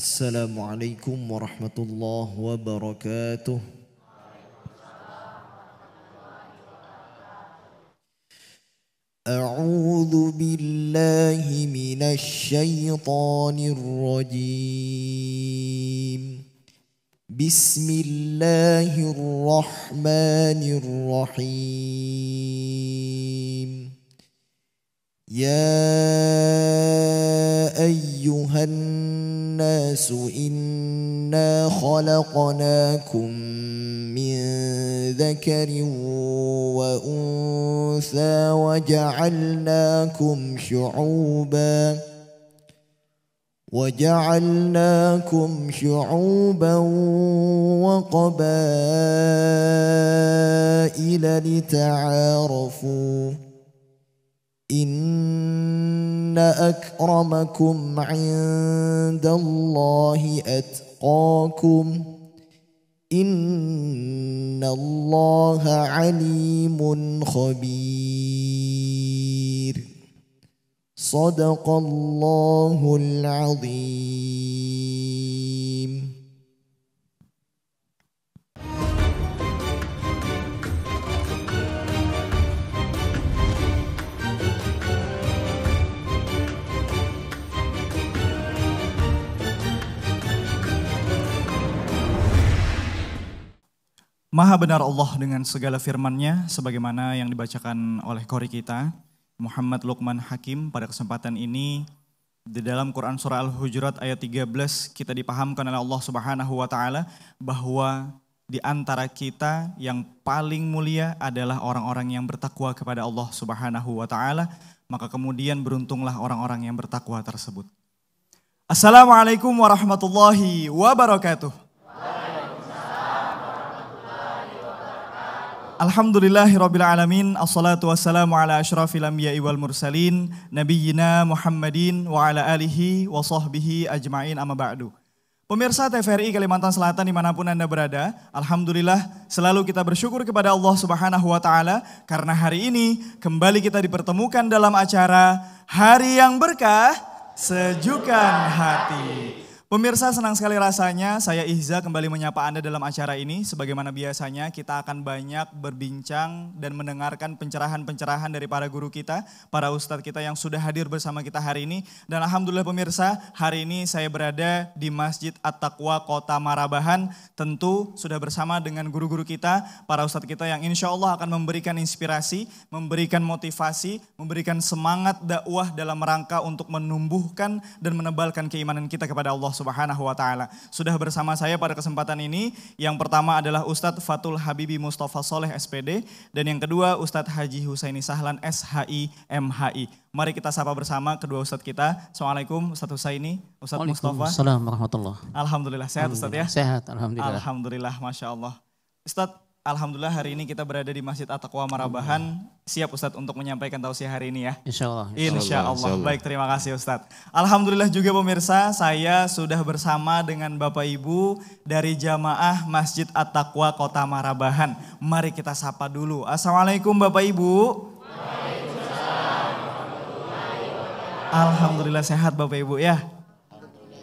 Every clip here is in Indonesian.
السلام عليكم ورحمة الله وبركاته. أعوذ بالله من الشيطان الرجيم. بسم الله الرحمن الرحيم. يا أيها الناس إنا خلقناكم من ذكر وأنثى وجعلناكم شعوبا وقبائل لتعارفوا إن أكرمكم عند الله أتقاكم إن الله عليم خبير. صدق الله العظيم. Maha benar Allah dengan segala firman-Nya sebagaimana yang dibacakan oleh qori kita Muhammad Luqman Hakim pada kesempatan ini. Di dalam Quran surah Al-Hujurat ayat 13 kita dipahamkan oleh Allah Subhanahu wa taala bahwa di antara kita yang paling mulia adalah orang-orang yang bertakwa kepada Allah Subhanahu wa taala, maka kemudian beruntunglah orang-orang yang bertakwa tersebut. Assalamualaikum warahmatullahi wabarakatuh. Alhamdulillahirrabbilalamin. Assalatu wassalamu ala ashrafil anbiya'i wal mursalin Nabiyyina Muhammadin wa ala alihi wa sahbihi ajma'in amma ba'du. Pemirsa TVRI Kalimantan Selatan dimanapun Anda berada, Alhamdulillah selalu kita bersyukur kepada Allah Subhanahu wa ta'ala karena hari ini kembali kita dipertemukan dalam acara Hari yang Berkah Sejukan Hati. Pemirsa, senang sekali rasanya saya Ihza kembali menyapa Anda dalam acara ini. Sebagaimana biasanya kita akan banyak berbincang dan mendengarkan pencerahan-pencerahan dari para guru kita, para ustadz kita yang sudah hadir bersama kita hari ini. Dan Alhamdulillah pemirsa, hari ini saya berada di Masjid At-Taqwa Kota Marabahan. Tentu sudah bersama dengan guru-guru kita, para ustadz kita yang insya Allah akan memberikan inspirasi, memberikan motivasi, memberikan semangat dakwah dalam rangka untuk menumbuhkan dan menebalkan keimanan kita kepada Allah Subhanahu wa taala. Sudah bersama saya pada kesempatan ini, yang pertama adalah Ustadz Fatul Habibi Mustafa Soleh SPD dan yang kedua Ustadz Haji Husaini Sahlan SHI MHI. Mari kita sapa bersama kedua Ustadz kita. Assalamualaikum Ustadz Husaini, Ustadz Mustafa. Assalamualaikum warahmatullahi. Alhamdulillah sehat Ustadz ya? Sehat, alhamdulillah. Alhamdulillah, Masya Allah. Ustadz, alhamdulillah hari ini kita berada di Masjid At-Taqwa Marabahan. Siap Ustadz untuk menyampaikan tausiah hari ini ya? Insya Allah. Insya Allah. Baik, terima kasih Ustadz. Alhamdulillah juga pemirsa, saya sudah bersama dengan Bapak Ibu dari jamaah Masjid At-Taqwa Kota Marabahan. Mari kita sapa dulu. Assalamualaikum Bapak Ibu. Alhamdulillah sehat Bapak Ibu ya?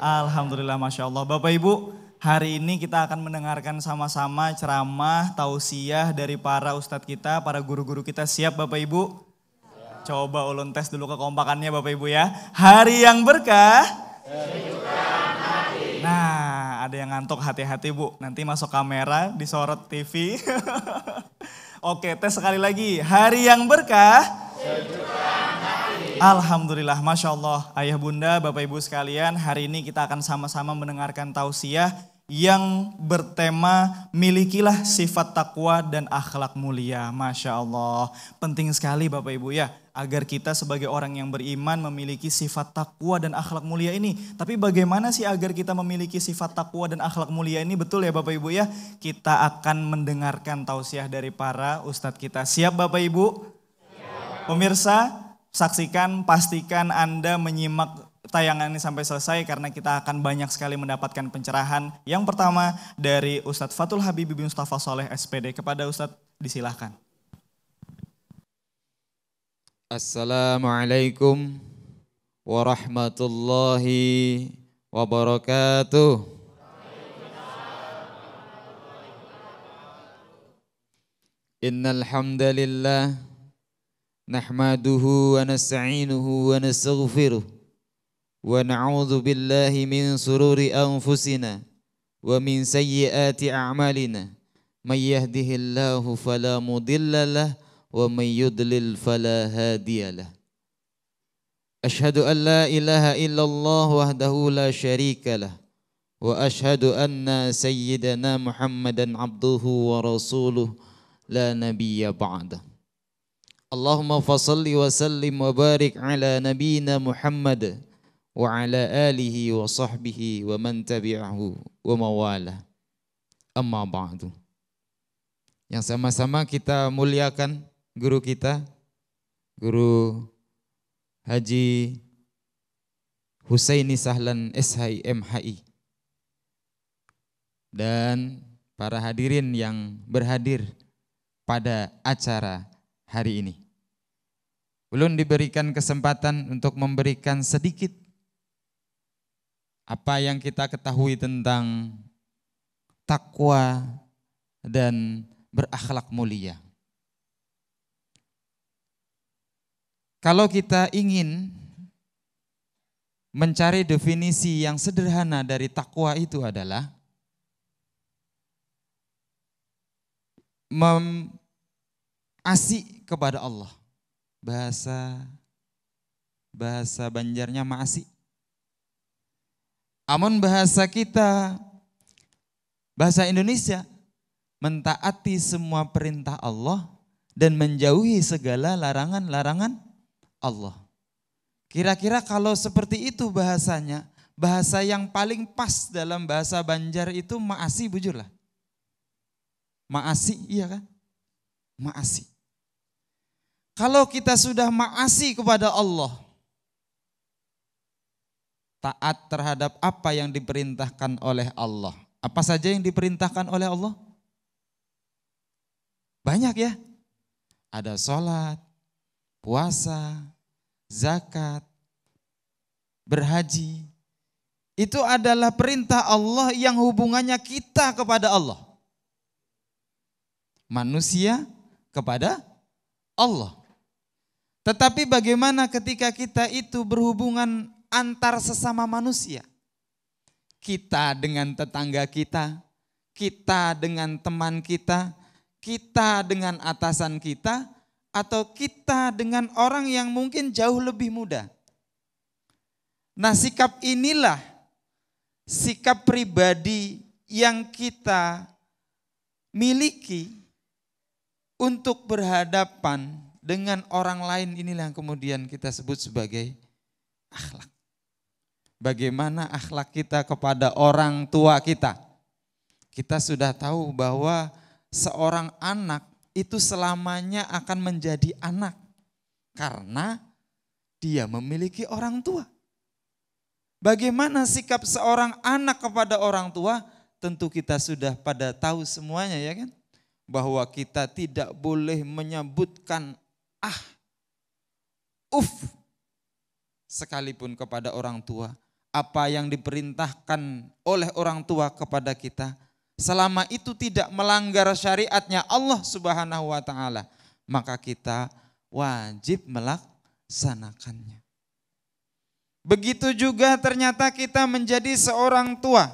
Alhamdulillah, Masya Allah. Bapak Ibu, hari ini kita akan mendengarkan sama-sama ceramah, tausiah dari para ustadz kita, para guru-guru kita. Siap Bapak Ibu? Coba ulun tes dulu kekompakannya Bapak Ibu ya. Hari yang berkah. Nah, ada yang ngantuk, hati-hati Bu. Nanti masuk kamera, disorot TV. Oke, tes sekali lagi. Hari yang berkah. Alhamdulillah, Masya Allah. Ayah bunda, Bapak Ibu sekalian, hari ini kita akan sama-sama mendengarkan tausiah yang bertema milikilah sifat takwa dan akhlak mulia. Masya Allah. Penting sekali Bapak Ibu ya, agar kita sebagai orang yang beriman memiliki sifat takwa dan akhlak mulia ini. Tapi bagaimana sih agar kita memiliki sifat takwa dan akhlak mulia ini? Betul ya Bapak Ibu ya, kita akan mendengarkan tausiah dari para ustadz kita. Siap Bapak Ibu? Siap. Pemirsa, saksikan, pastikan Anda menyimak tayangan ini sampai selesai karena kita akan banyak sekali mendapatkan pencerahan. Yang pertama dari Ustadz Fatul Habibi Mustafa Soleh SPD. Kepada Ustadz disilahkan. Assalamualaikum warahmatullahi wabarakatuh. Innal hamdalillah nahmaduhu wa nasta'inuhu wa nastaghfiruh wa na'udzu billahi min sururi anfusina wa min sayyiati a'malina may yahdihillahu fala mudhillalah wa may yudlil fala hadiyalah. Ashhadu an la ilaha illallah wahdahu la syarika lah wa ashhadu anna sayyidana Muhammadan abduhu wa rasuluh la nabiyya ba'da. Allahumma fasalli wa sallim wa barik ala nabiyyina Muhammad wa ala alihi wa sahbihi wa man tabi'ahu wa mawala. Amma ba'du. Yang sama-sama kita muliakan guru kita, Guru Haji Husaini Sahlan SHI MHI, dan para hadirin yang berhadir pada acara hari ini. Belum diberikan kesempatan untuk memberikan sedikit apa yang kita ketahui tentang takwa dan berakhlak mulia. Kalau kita ingin mencari definisi yang sederhana dari takwa itu adalah ma'asi kepada Allah. Bahasa Banjarnya ma'asi. Amun bahasa kita, bahasa Indonesia, mentaati semua perintah Allah dan menjauhi segala larangan-larangan Allah. Kira-kira kalau seperti itu bahasanya, bahasa yang paling pas dalam bahasa Banjar itu ma'asi, bujurlah. Ma'asi, iya kan? Ma'asi. Kalau kita sudah ma'asi kepada Allah, taat terhadap apa yang diperintahkan oleh Allah. Apa saja yang diperintahkan oleh Allah? Banyak ya. Ada sholat, puasa, zakat, berhaji. Itu adalah perintah Allah yang hubungannya kita kepada Allah. Manusia kepada Allah. Tetapi bagaimana ketika kita itu berhubungan antar sesama manusia? Kita dengan tetangga kita, kita dengan teman kita, kita dengan atasan kita, atau kita dengan orang yang mungkin jauh lebih muda. Nah, sikap inilah sikap pribadi yang kita miliki untuk berhadapan dengan orang lain. Inilah yang kemudian kita sebut sebagai akhlak. Bagaimana akhlak kita kepada orang tua kita? Kita sudah tahu bahwa seorang anak itu selamanya akan menjadi anak karena dia memiliki orang tua. Bagaimana sikap seorang anak kepada orang tua? Tentu kita sudah pada tahu semuanya, ya kan? Bahwa kita tidak boleh menyebutkan sekalipun kepada orang tua. Apa yang diperintahkan oleh orang tua kepada kita, selama itu tidak melanggar syariatnya Allah Subhanahu wa ta'ala, maka kita wajib melaksanakannya. Begitu juga ternyata kita menjadi seorang tua,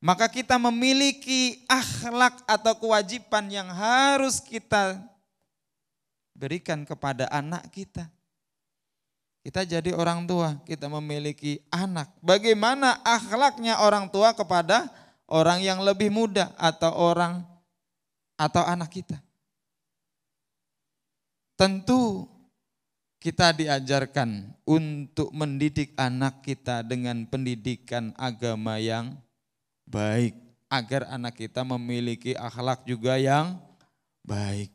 maka kita memiliki akhlak atau kewajiban yang harus kita berikan kepada anak kita. Kita jadi orang tua, kita memiliki anak. Bagaimana akhlaknya orang tua kepada orang yang lebih muda atau anak kita? Tentu kita diajarkan untuk mendidik anak kita dengan pendidikan agama yang baik, agar anak kita memiliki akhlak juga yang baik.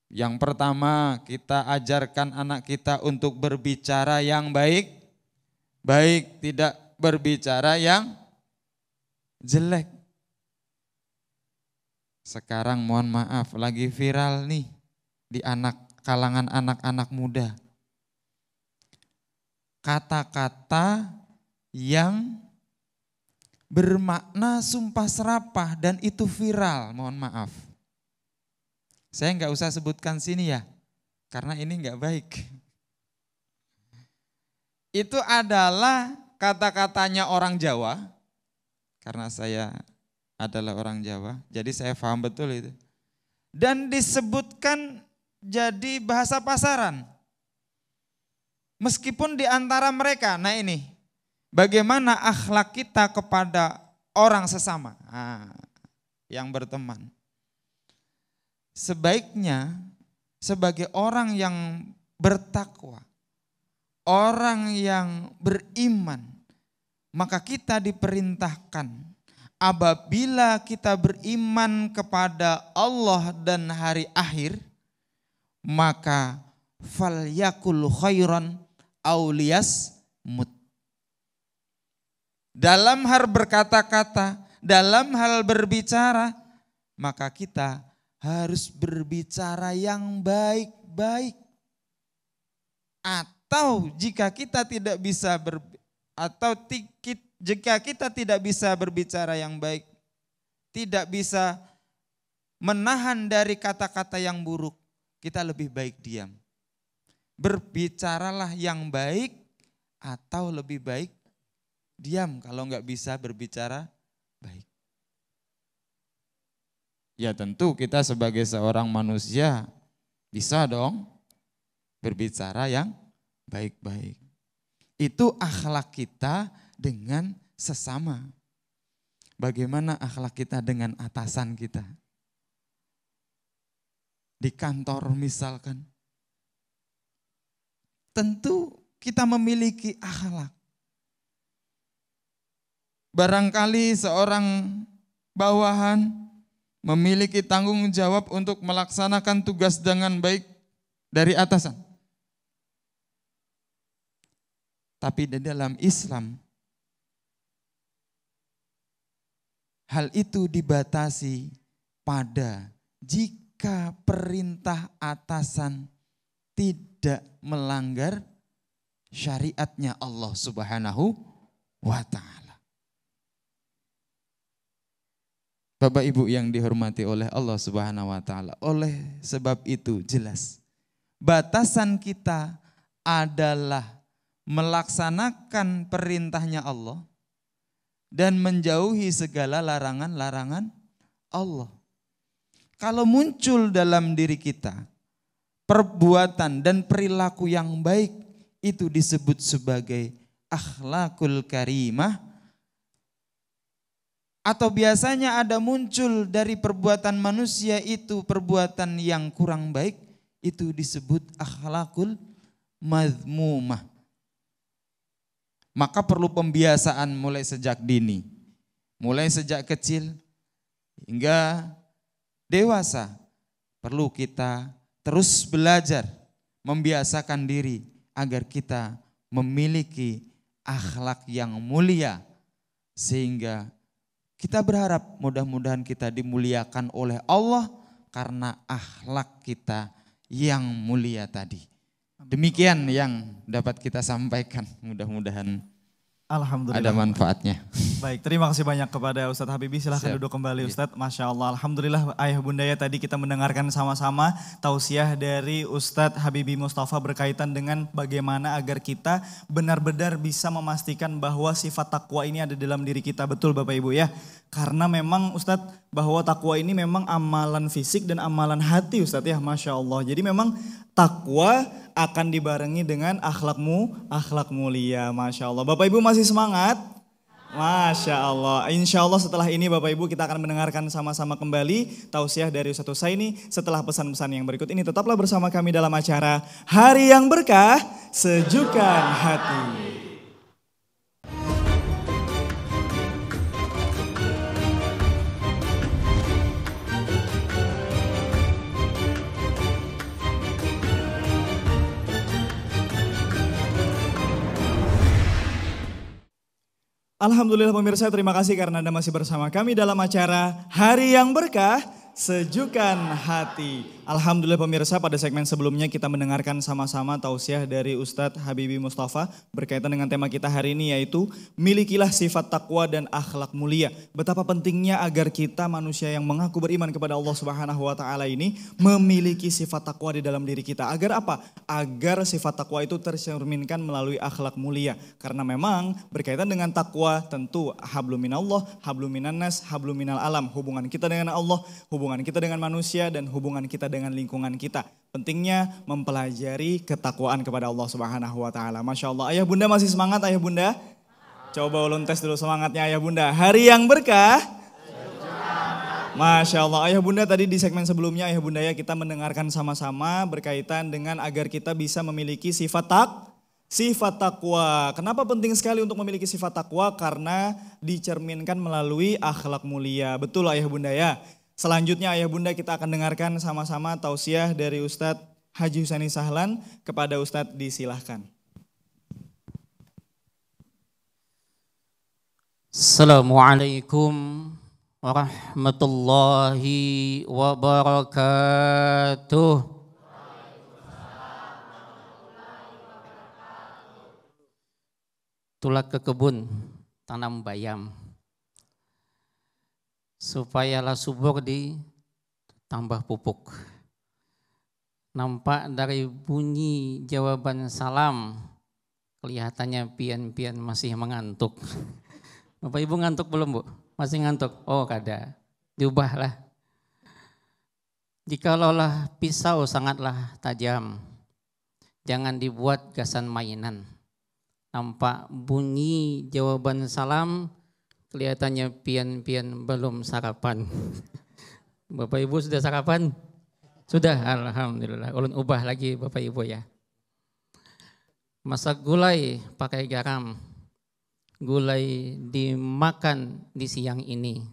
Yang pertama, kita ajarkan anak kita untuk berbicara yang baik, tidak berbicara yang jelek. Sekarang mohon maaf, lagi viral nih di kalangan anak-anak muda. Kata-kata yang bermakna sumpah serapah dan itu viral, mohon maaf. Saya nggak usah sebutkan sini ya, karena ini nggak baik. Itu adalah kata-katanya orang Jawa, karena saya adalah orang Jawa, jadi saya paham betul itu. Dan disebutkan jadi bahasa pasaran. Meskipun di antara mereka, nah ini, bagaimana akhlak kita kepada orang sesama, yang berteman. Sebaiknya sebagai orang yang bertakwa, orang yang beriman, maka kita diperintahkan apabila kita beriman kepada Allah dan hari akhir, maka falyakul khairan auliyas mut. Dalam hal berkata-kata, dalam hal berbicara, maka kita harus berbicara yang baik-baik. Atau jika kita tidak bisa jika kita tidak bisa berbicara yang baik, tidak bisa menahan dari kata-kata yang buruk, kita lebih baik diam. Berbicaralah yang baik atau lebih baik diam kalau nggak bisa berbicara baik. Ya tentu kita sebagai seorang manusia bisa dong berbicara yang baik-baik. Itu akhlak kita dengan sesama. Bagaimana akhlak kita dengan atasan kita? Di kantor misalkan. Tentu kita memiliki akhlak. Barangkali seorang bawahan memiliki tanggung jawab untuk melaksanakan tugas dengan baik dari atasan. Tapi di dalam Islam, hal itu dibatasi pada jika perintah atasan tidak melanggar syariatnya Allah Subhanahu wa Ta'ala. Bapak Ibu yang dihormati oleh Allah Subhanahu wa Ta'ala, oleh sebab itu jelas batasan kita adalah melaksanakan perintahnya Allah dan menjauhi segala larangan-larangan Allah. Kalau muncul dalam diri kita perbuatan dan perilaku yang baik, itu disebut sebagai akhlakul karimah. Atau biasanya ada muncul dari perbuatan manusia itu perbuatan yang kurang baik, itu disebut akhlakul madhmumah. Maka perlu pembiasaan mulai sejak dini, mulai sejak kecil hingga dewasa. Perlu kita terus belajar, membiasakan diri agar kita memiliki akhlak yang mulia, sehingga kita berharap mudah-mudahan kita dimuliakan oleh Allah karena akhlak kita yang mulia tadi. Demikian yang dapat kita sampaikan, mudah-mudahan Alhamdulillah. ada manfaatnya. Baik, terima kasih banyak kepada Ustadz Habibie. Silahkan duduk kembali Ustadz. Masya Allah, Alhamdulillah ayah bunda ya, tadi kita mendengarkan sama-sama tausiah dari Ustadz Habibie Mustafa berkaitan dengan bagaimana agar kita benar-benar bisa memastikan bahwa sifat takwa ini ada dalam diri kita. Betul Bapak Ibu ya. Karena memang Ustadz bahwa takwa ini memang amalan fisik dan amalan hati Ustadz ya, Masya Allah. Jadi memang takwa akan dibarengi dengan akhlak mulia, Masya Allah. Bapak Ibu masih semangat? Masya Allah. Insya Allah setelah ini Bapak Ibu kita akan mendengarkan sama-sama kembali tausiah dari Ustadz Husaini. Setelah pesan-pesan yang berikut ini tetaplah bersama kami dalam acara Hari yang Berkah, Sejukan Hati. Alhamdulillah pemirsa, terima kasih karena Anda masih bersama kami dalam acara Hari yang Berkah, Sejukan Hati. Alhamdulillah pemirsa, pada segmen sebelumnya kita mendengarkan sama-sama tausiah dari Ustadz Habibi Mustafa berkaitan dengan tema kita hari ini, yaitu milikilah sifat takwa dan akhlak mulia. Betapa pentingnya agar kita manusia yang mengaku beriman kepada Allah Subhanahu wa taala ini memiliki sifat takwa di dalam diri kita. Agar apa? Agar sifat takwa itu tercerminkan melalui akhlak mulia. Karena memang berkaitan dengan takwa tentu hablum minallah, hablum minannas, hablum minal alam. Hubungan kita dengan Allah, hubungan kita dengan manusia, dan hubungan kita dengan lingkungan kita. Pentingnya mempelajari ketakwaan kepada Allah Subhanahu wa taala. Masya Allah. Ayah bunda masih semangat ayah bunda? Coba ulun tes dulu semangatnya ayah bunda. Hari yang berkah. Masya Allah. Ayah bunda, tadi di segmen sebelumnya ayah bunda ya, kita mendengarkan sama-sama berkaitan dengan agar kita bisa memiliki sifat takwa. Kenapa penting sekali untuk memiliki sifat takwa? Karena dicerminkan melalui akhlak mulia. Betul ayah bunda ya. Selanjutnya ayah bunda kita akan dengarkan sama-sama tausiah dari Ustadz Haji Husani Sahlan. Kepada Ustadz disilahkan. Assalamualaikum warahmatullahi wabarakatuh. Tulak ke kebun, tanam bayam. Supayalah subur ditambah pupuk. Nampak dari bunyi jawaban salam, kelihatannya pian-pian masih mengantuk. Bapak Ibu ngantuk belum Bu? Masih ngantuk? Oh kada, diubahlah. Jikalaulah pisau sangatlah tajam, jangan dibuat gasan mainan. Nampak bunyi jawaban salam, kelihatannya pian-pian belum sarapan. Bapak Ibu sudah sarapan? Sudah, alhamdulillah. Ulun ubah lagi Bapak Ibu ya. Masak gulai pakai garam. Gulai dimakan di siang ini.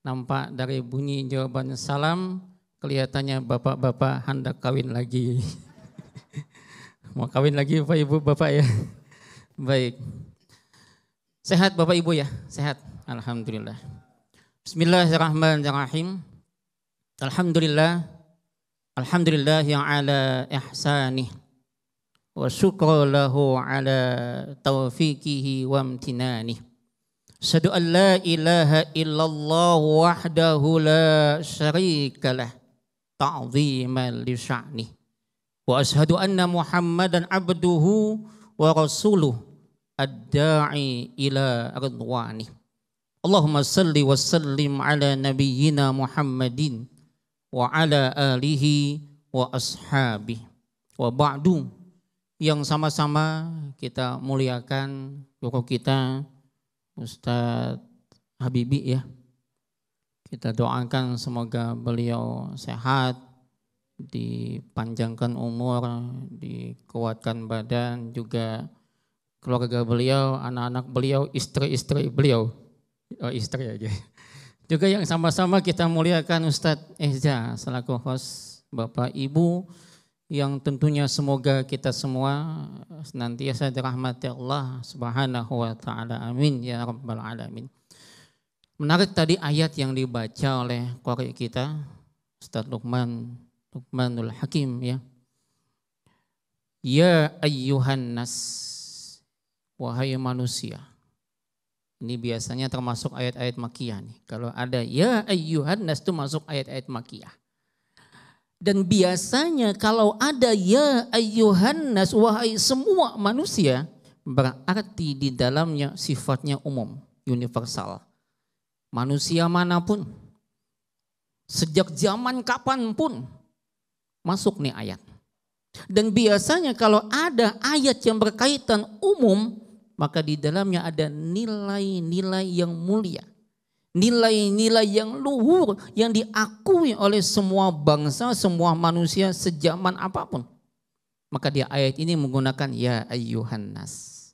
Nampak dari bunyi jawaban salam, kelihatannya bapak-bapak hendak kawin lagi. Mau kawin lagi Bapak Ibu Bapak ya. Baik. Sehat Bapak Ibu ya, sehat. Alhamdulillah. Bismillahirrahmanirrahim. Alhamdulillah yang ala ihsanih. Wa syukra lahu ala taufiqihi wa amtinanih. Asyhadu an la ilaha illallah wahdahu la syarikalah ta'ziman li sya'nih. Wa asyhadu anna Muhammadan abduhu wa rasuluh ad-da'i ila ridwani. Allahumma salli wa sallim ala nabiyyina Muhammadin wa ala alihi wa ashabihi. Wa ba'du, yang sama-sama kita muliakan guru kita Ustadz Habibi ya. Kita doakan semoga beliau sehat, dipanjangkan umur, dikuatkan badan, juga keluarga beliau, anak-anak beliau, istri-istri beliau. Oh, istri aja. Juga yang sama-sama kita muliakan Ustadz Ehza selaku host, Bapak Ibu, yang tentunya semoga kita semua senantiasa dirahmati Allah Subhanahu wa taala. Amin ya rabbal alamin. Menarik tadi ayat yang dibaca oleh qari kita Ustadz Luqmanul Hakim ya. Ya ayyuhan nas, wahai manusia. Ini biasanya termasuk ayat-ayat makiyah nih. Kalau ada ya ayyuhan nas itu masuk ayat-ayat makiyah. Dan biasanya kalau ada ya ayyuhan nas, wahai semua manusia, berarti di dalamnya sifatnya umum, universal. Manusia manapun, sejak zaman kapanpun, masuk nih ayat. Dan biasanya kalau ada ayat yang berkaitan umum, maka di dalamnya ada nilai-nilai yang mulia. Nilai-nilai yang luhur yang diakui oleh semua bangsa, semua manusia sejaman apapun. Maka di ayat ini menggunakan ya ayyuhan nas.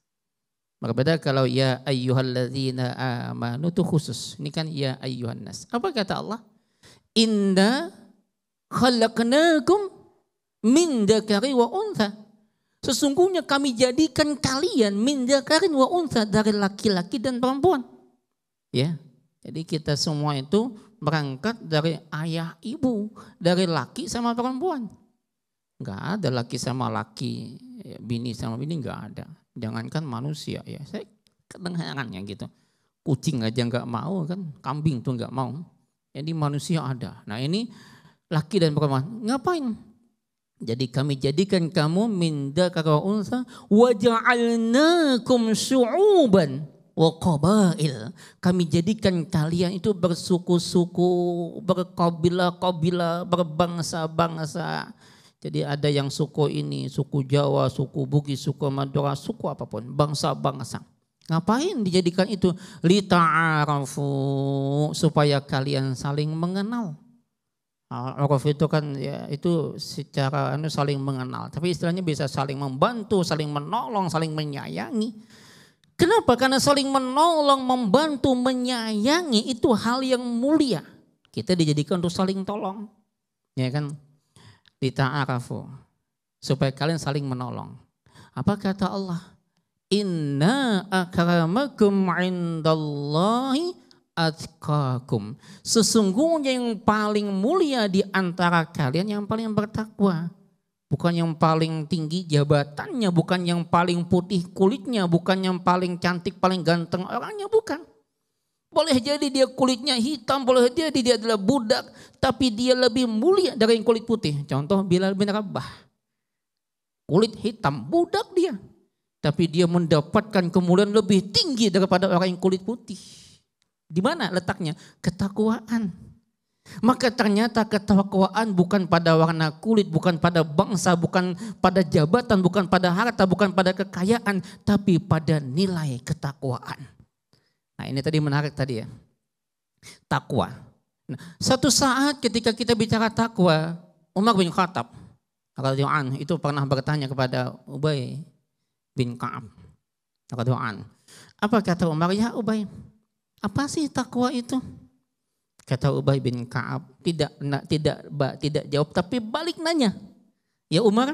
Berbeda kalau ya ayyuhalladzina amanu itu khusus. Ini kan ya ayyuhan nas. Apa kata Allah? Inna khalaqnakum min dzakari wa untha. Sesungguhnya kami jadikan kalian min dzakarin wa untha, dari laki-laki dan perempuan. Ya. Jadi kita semua itu berangkat dari ayah ibu, dari laki sama perempuan. Enggak ada laki sama laki, bini sama bini, enggak ada. Jangankan manusia ya, saya kedengarannya gitu. Kucing aja enggak mau kan, kambing tuh enggak mau. Jadi manusia ada. Nah ini laki dan perempuan, ngapain? Jadi kami jadikan kamu min dzakari wa unsa wa ja'alnakum syu'uban wa qabail. Kami jadikan kalian itu bersuku-suku, berkabilah-kabilah, berbangsa-bangsa. Jadi ada yang suku ini, suku Jawa, suku Bugis, suku Madura, suku apapun, bangsa-bangsa. Ngapain dijadikan itu? Lita'arafu, supaya kalian saling mengenal. Araf itu kan ya itu secara saling mengenal, tapi istilahnya bisa saling membantu, saling menolong, saling menyayangi. Kenapa? Karena saling menolong, membantu, menyayangi itu hal yang mulia. Kita dijadikan untuk saling tolong. Ya kan? Lita'arafu, supaya kalian saling menolong. Apa kata Allah? Inna akramakum indallahi atqakum. Sesungguhnya yang paling mulia di antara kalian yang paling bertakwa. Bukan yang paling tinggi jabatannya, bukan yang paling putih kulitnya, bukan yang paling cantik, paling ganteng orangnya, bukan. Boleh jadi dia kulitnya hitam, boleh jadi dia adalah budak, tapi dia lebih mulia dari yang kulit putih. Contoh Bilal bin Rabah. Kulit hitam, budak dia. Tapi dia mendapatkan kemuliaan lebih tinggi daripada orang yang kulit putih. Di mana letaknya? Ketakwaan. Maka ternyata ketakwaan bukan pada warna kulit, bukan pada bangsa, bukan pada jabatan, bukan pada harta, bukan pada kekayaan, tapi pada nilai ketakwaan. Nah ini tadi menarik tadi ya, takwa. Nah, satu saat ketika kita bicara takwa, Umar bin Khattab radhiyallahu anhu itu pernah bertanya kepada Ubay bin Ka'ab radhiyallahu anhu. Apa kata Umar? Ya Ubay, apa sih takwa itu? Kata Ubay bin Ka'ab, tidak jawab, tapi balik nanya. Ya Umar,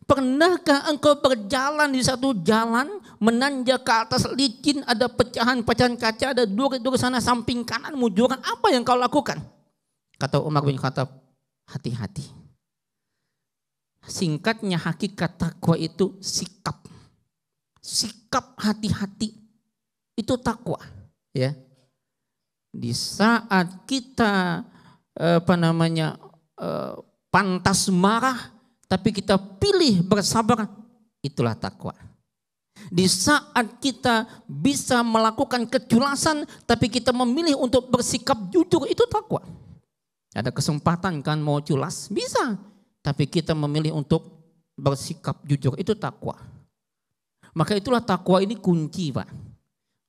pernahkah engkau berjalan di satu jalan, menanjak ke atas licin, ada pecahan-pecahan kaca, ada duri-duri sana samping kananmu, jurang, apa yang kau lakukan? Kata Umar bin Khattab, hati-hati. Singkatnya hakikat takwa itu sikap. Sikap hati-hati itu takwa, ya. Di saat kita pantas marah, tapi kita pilih bersabar, itulah takwa. Di saat kita bisa melakukan keculasan, tapi kita memilih untuk bersikap jujur, itu takwa. Ada kesempatan kan mau culas, bisa. Tapi kita memilih untuk bersikap jujur, itu takwa. Maka itulah takwa ini kunci, Pak.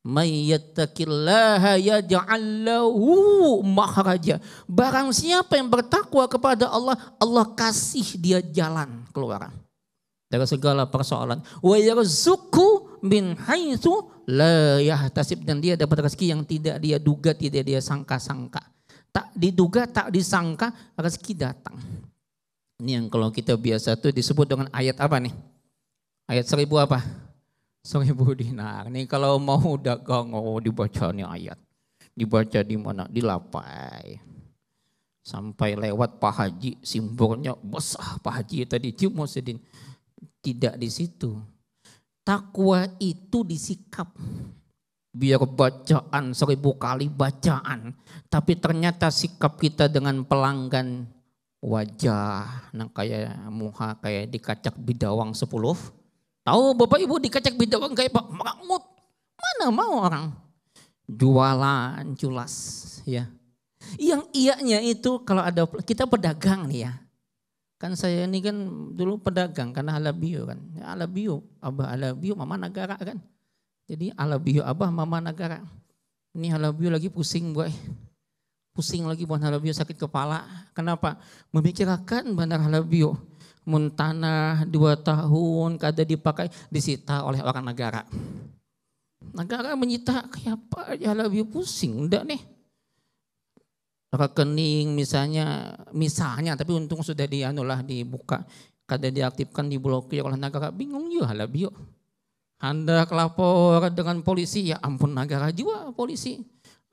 May yattaqillaha yaj'al lahu makhraja. Barang siapa yang bertakwa kepada Allah, Allah kasih dia jalan keluar dari segala persoalan. Wa yarzuqhu min haitsu la yahtasib, dan dia dapat rezeki yang tidak dia duga, tidak dia sangka-sangka. Tak diduga, tak disangka, rezeki datang. Ini yang kalau kita biasa tuh disebut dengan ayat apa nih? Ayat 1000 apa? 1000 dinar. Nih kalau mau dagang, dibaca nih ayat. Dibaca di mana? Di lapai. Sampai lewat Pak Haji, simbolnya besar Pak Haji tadi cium Musidin. Tidak di situ. Takwa itu disikap. Biar bacaan 1000 kali bacaan. Tapi ternyata sikap kita dengan pelanggan wajah. Nah kayak muka kayak dikacak bidawang 10. Tahu Bapak Ibu dikacak bidawang kayak Pak Mahmud. Mana mau orang jualan culas ya. Yang iyanya itu kalau ada kita pedagang nih ya. Kan saya ini kan dulu pedagang karena Alabio kan. Ya, Alabio, Abah Alabio, Mama Negara kan. Jadi Alabio Abah Mama Negara. Ini Alabio lagi pusing boy. Pusing lagi buat Alabio, sakit kepala. Kenapa? Memikirkan Bandar Alabio. Tanah 2 tahun kada dipakai, disita oleh orang negara. Negara menyita kayak apa ya, lebih pusing enggak nih. Rekening misalnya, tapi untung sudah dibuka, kada diaktifkan, diblokir oleh negara, bingung juga lebih yuk. Hendak lapor dengan polisi, ya ampun negara juga polisi.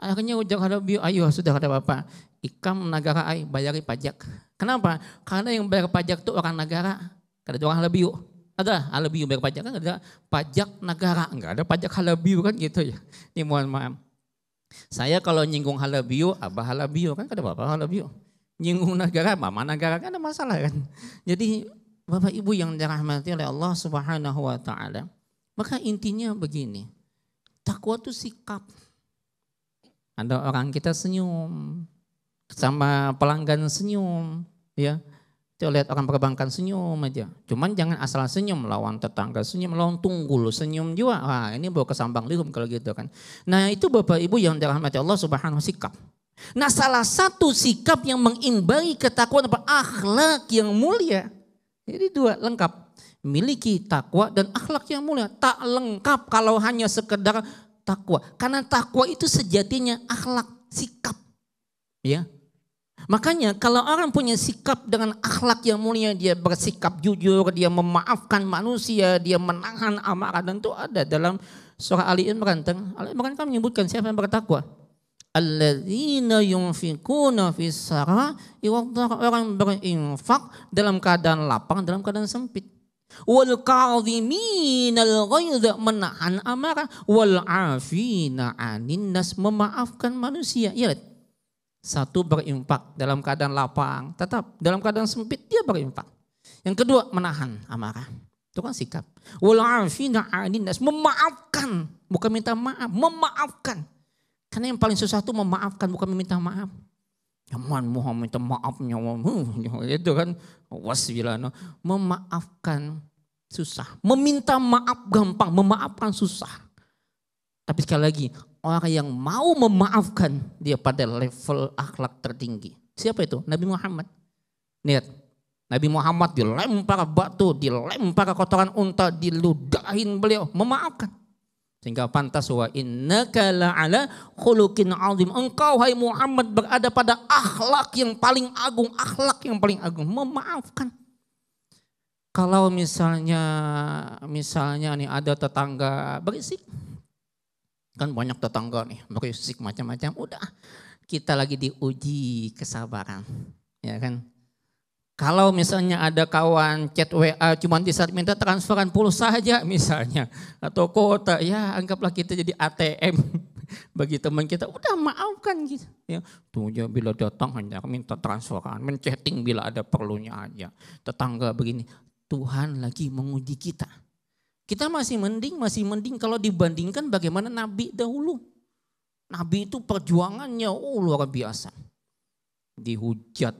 Akhirnya ujar Halabi, ayo sudah kata bapak, ikam negara ai bayari pajak. Kenapa? Karena yang bayar pajak itu orang negara. Kata orang Halabi, ada Halabi bayar pajak kan ada pajak negara, enggak ada pajak Halabi kan gitu ya. Ini mohon maaf. Saya kalau nyinggung Halabi, Abah Halabi kan kata bapak Halabi. Nyinggung negara, mama negara kan ada masalah kan. Jadi Bapak Ibu yang dirahmati oleh Allah Subhanahu wa taala, maka intinya begini. Takwa itu sikap. Ada orang kita senyum, sama pelanggan senyum, ya. Kita lihat orang perbankan senyum aja. Cuman jangan asal senyum, lawan tetangga senyum, lawan tunggul senyum juga. Wah, ini bawa kesambang lirum kalau gitu kan. Nah, itu Bapak Ibu yang dirahmati Allah Subhanahu wa taala, sikap. Nah, salah satu sikap yang mengimbangi ketakwaan apa? Akhlak yang mulia. Jadi dua, lengkap. Miliki takwa dan akhlak yang mulia. Tak lengkap kalau hanya sekedar takwa. Karena takwa itu sejatinya akhlak, sikap. Ya. Makanya kalau orang punya sikap dengan akhlak yang mulia, dia bersikap jujur, dia memaafkan manusia, dia menahan amarah, dan itu ada dalam surah Ali Imran. Ali Imran kan menyebutkan siapa yang bertakwa. Alladzina yunfikuna fis sarai wa orang berinfak dalam keadaan lapang, dalam keadaan sempit. Wal kadhiminal ghaidha menahan amarah, wal afina 'anin nas memaafkan manusia. Ya, satu berinfak dalam keadaan lapang, tetap dalam keadaan sempit dia berinfak. Yang kedua menahan amarah. Itu kan sikap. Wal afina 'anin nas memaafkan, bukan minta maaf, memaafkan. Karena yang paling susah itu memaafkan, bukan meminta maaf. Yaman Muhammad minta maafnya, itu kan wasbilano. Memaafkan susah, meminta maaf gampang, memaafkan susah. Tapi sekali lagi, orang yang mau memaafkan dia pada level akhlak tertinggi. Siapa itu? Nabi Muhammad. Lihat, Nabi Muhammad dilempar batu, dilempar kotoran unta, diludahin beliau, memaafkan. Sehingga pantas wa innaka la'ala khuluqin 'azim. Engkau hai Muhammad berada pada akhlak yang paling agung, akhlak yang paling agung, memaafkan. Kalau misalnya nih ada tetangga berisik. Kan banyak tetangga nih berisik macam-macam. Udah, kita lagi diuji kesabaran. Ya kan? Kalau misalnya ada kawan chat WA cuma di saat minta transferan pulsa saja misalnya. Atau kota, ya anggaplah kita jadi ATM bagi teman kita. Udah maafkan gitu. Ya, tuh ya, bila datang hanya minta transferan, menchatting bila ada perlunya aja. Tetangga begini, Tuhan lagi menguji kita. Kita masih mending kalau dibandingkan bagaimana Nabi dahulu. Nabi itu perjuangannya luar biasa. Dihujat,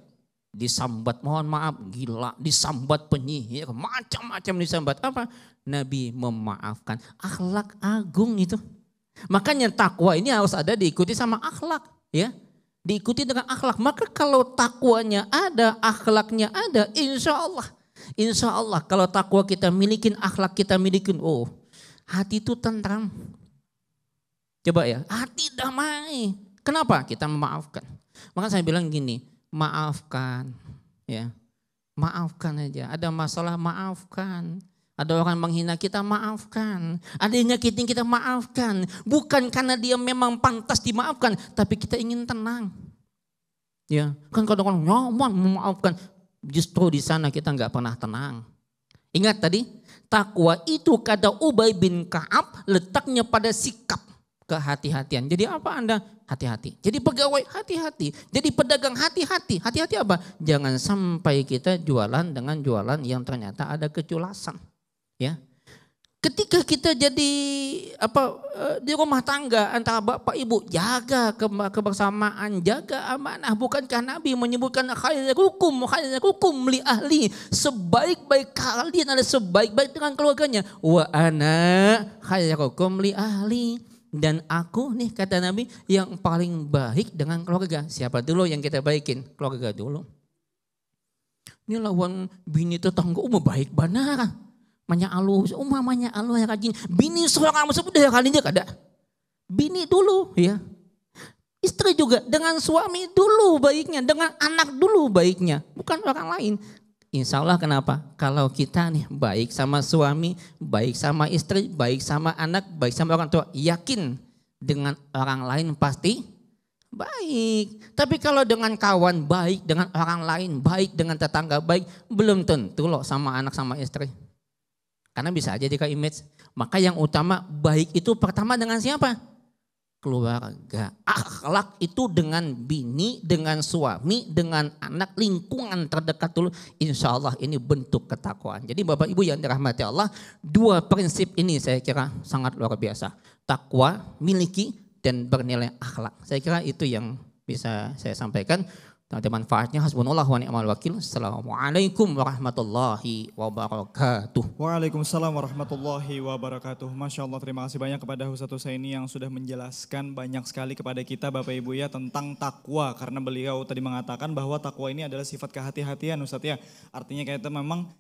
disambat, mohon maaf, gila, disambat penyihir, macam-macam disambat. Apa? Nabi memaafkan. Akhlak agung itu. Makanya takwa ini harus ada diikuti sama akhlak, ya. Diikuti dengan akhlak. Maka kalau takwanya ada, akhlaknya ada, insya Allah kalau takwa kita milikin, akhlak kita milikin, hati itu tentram. Coba ya, hati damai. Kenapa? Kita memaafkan. Maka saya bilang gini, maafkan, ya, maafkan aja. Ada masalah maafkan. Ada orang menghina kita maafkan. Ada yang nyakitin kita maafkan. Bukan karena dia memang pantas dimaafkan, tapi kita ingin tenang. Ya, kan kadang-kadang nyaman memaafkan. Justru di sana kita nggak pernah tenang. Ingat tadi, takwa itu kata Ubay bin Ka'ab letaknya pada sikap kehati-hatian. Jadi apa Anda? Hati-hati. Jadi pegawai hati-hati. Jadi pedagang hati-hati. Hati-hati apa? Jangan sampai kita jualan dengan jualan yang ternyata ada keculasan. Ya. Ketika kita jadi di rumah tangga antara bapak ibu, jaga kebersamaan, jaga amanah. Bukankah Nabi menyebutkan khairukum li ahli, sebaik-baik kalian adalah sebaik-baik dengan keluarganya. Wa ana khairukum li ahli. Dan aku nih kata Nabi yang paling baik dengan keluarga. Siapa dulu yang kita baikin? Keluarga dulu. Ini lawan bini tetangga baik benar. Manya alu ya rajin. Bini seorang sudah kalinya kada. Bini dulu ya. Istri juga dengan suami dulu baiknya, dengan anak dulu baiknya, bukan orang lain. Insya Allah kenapa? Kalau kita nih baik sama suami, baik sama istri, baik sama anak, baik sama orang tua, yakin dengan orang lain pasti baik. Tapi kalau dengan kawan baik, dengan orang lain baik, dengan tetangga baik, belum tentu loh sama anak sama istri. Karena bisa aja jika image. Maka yang utama baik itu pertama dengan siapa? Keluarga. Akhlak itu dengan bini, dengan suami, dengan anak, lingkungan terdekat dulu. Insya Allah ini bentuk ketakwaan. Jadi Bapak Ibu yang dirahmati Allah, dua prinsip ini saya kira sangat luar biasa. Takwa, miliki, dan bernilai akhlak. Saya kira itu yang bisa saya sampaikan. Ada manfaatnya, hasbunallah wa ni'mal wakil. Assalamualaikum warahmatullahi wabarakatuh. Waalaikumsalam warahmatullahi wabarakatuh. Masya Allah, terima kasih banyak kepada Ustadz Husaini yang sudah menjelaskan banyak sekali kepada kita Bapak Ibu ya tentang takwa. Karena beliau tadi mengatakan bahwa takwa ini adalah sifat kehati-hatian Ustadz ya. Artinya kita memang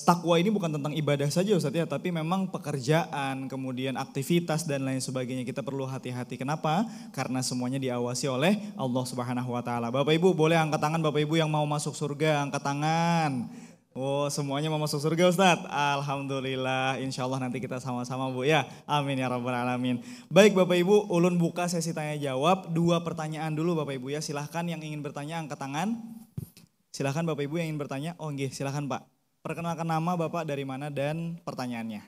takwa ini bukan tentang ibadah saja Ustadz ya, tapi memang pekerjaan, kemudian aktivitas dan lain sebagainya kita perlu hati-hati. Kenapa? Karena semuanya diawasi oleh Allah Subhanahu wa taala. Bapak Ibu boleh angkat tangan Bapak Ibu yang mau masuk surga, angkat tangan. Oh, semuanya mau masuk surga Ustadz? Alhamdulillah, insya Allah nanti kita sama-sama Bu ya. Amin ya rabbal alamin. Baik Bapak Ibu, ulun buka sesi tanya jawab. 2 pertanyaan dulu Bapak Ibu ya. Silahkan yang ingin bertanya angkat tangan. Silahkan Bapak Ibu yang ingin bertanya. Oh nggih, silahkan Pak. Perkenalkan nama Bapak dari mana dan pertanyaannya.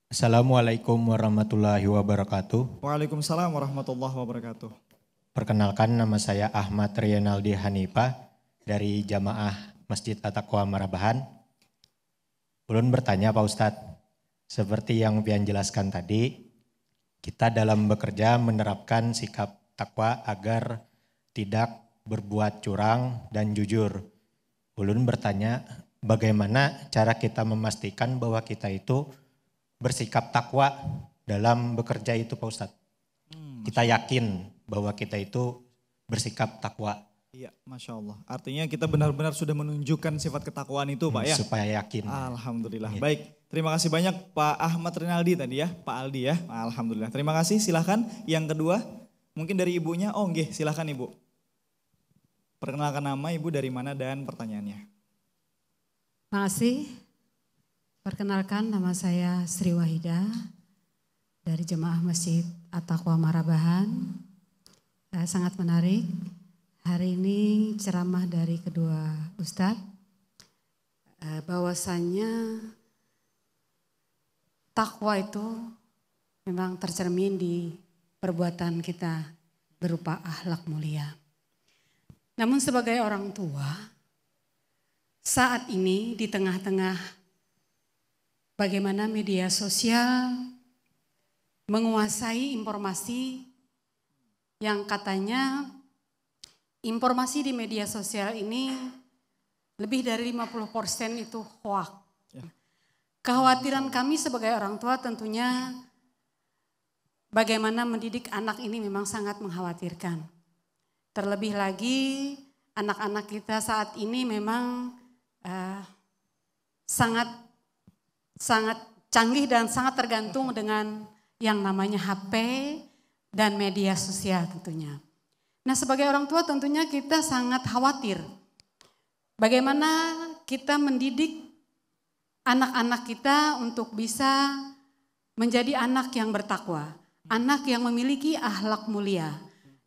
Assalamualaikum warahmatullahi wabarakatuh. Waalaikumsalam warahmatullahi wabarakatuh. Perkenalkan, nama saya Ahmad Rianaldi Hanifah dari Jamaah Masjid At-Taqwa Marabahan. Ulun bertanya Pak Ustadz, seperti yang Pian jelaskan tadi, kita dalam bekerja menerapkan sikap takwa agar tidak berbuat curang dan jujur. Ulun bertanya, bagaimana cara kita memastikan bahwa kita itu bersikap takwa dalam bekerja itu Pak Ustadz? Kita yakin bahwa kita itu bersikap takwa. Iya, Masya Allah. Artinya kita benar-benar sudah menunjukkan sifat ketakwaan itu Pak ya? Supaya yakin. Alhamdulillah. Ya. Baik, terima kasih banyak Pak Ahmad Rinaldi tadi ya, Pak Aldi ya. Alhamdulillah. Terima kasih, silahkan. Yang kedua, mungkin dari ibunya. Oh nggih, silahkan Ibu. Perkenalkan nama Ibu dari mana dan pertanyaannya. Terima kasih. Perkenalkan, nama saya Sri Wahida dari Jemaah Masjid At-Taqwa Marabahan. Sangat menarik. Hari ini ceramah dari kedua Ustadz. Bahwasannya takwa itu memang tercermin di perbuatan kita berupa akhlak mulia. Namun sebagai orang tua, saat ini di tengah-tengah bagaimana media sosial menguasai informasi yang katanya informasi di media sosial ini lebih dari 50% itu hoax. Kekhawatiran kami sebagai orang tua tentunya bagaimana mendidik anak ini memang sangat mengkhawatirkan. Terlebih lagi anak-anak kita saat ini memang sangat canggih dan sangat tergantung dengan yang namanya HP dan media sosial tentunya. Nah, sebagai orang tua tentunya kita sangat khawatir bagaimana kita mendidik anak-anak kita untuk bisa menjadi anak yang bertakwa, anak yang memiliki akhlak mulia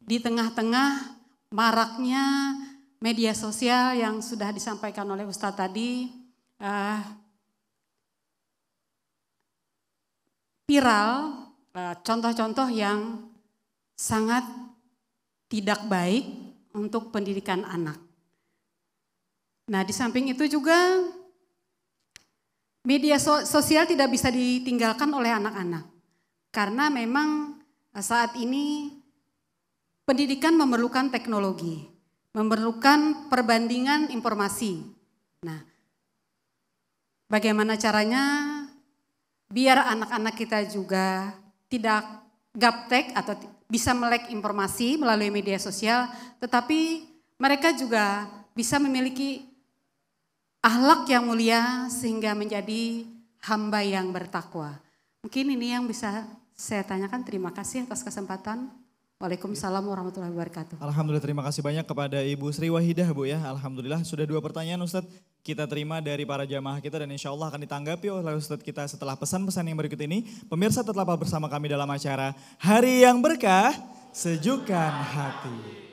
di tengah-tengah maraknya media sosial yang sudah disampaikan oleh Ustadz tadi, viral, contoh-contoh yang sangat tidak baik untuk pendidikan anak. Nah, di samping itu juga media sosial tidak bisa ditinggalkan oleh anak-anak. Karena memang saat ini pendidikan memerlukan teknologi, memerlukan perbandingan informasi. Nah, bagaimana caranya biar anak-anak kita juga tidak gaptek atau bisa melek informasi melalui media sosial, tetapi mereka juga bisa memiliki akhlak yang mulia sehingga menjadi hamba yang bertakwa. Mungkin ini yang bisa saya tanyakan. Terima kasih atas kesempatan. Waalaikumsalam warahmatullahi wabarakatuh. Alhamdulillah, terima kasih banyak kepada Ibu Sri Wahidah Bu ya. Alhamdulillah sudah 2 pertanyaan Ustadz kita terima dari para jamaah kita dan insya Allah akan ditanggapi oleh Ustadz kita setelah pesan-pesan yang berikut ini. Pemirsa tetaplah bersama kami dalam acara Hari yang Berkah, Sejukkan Hati.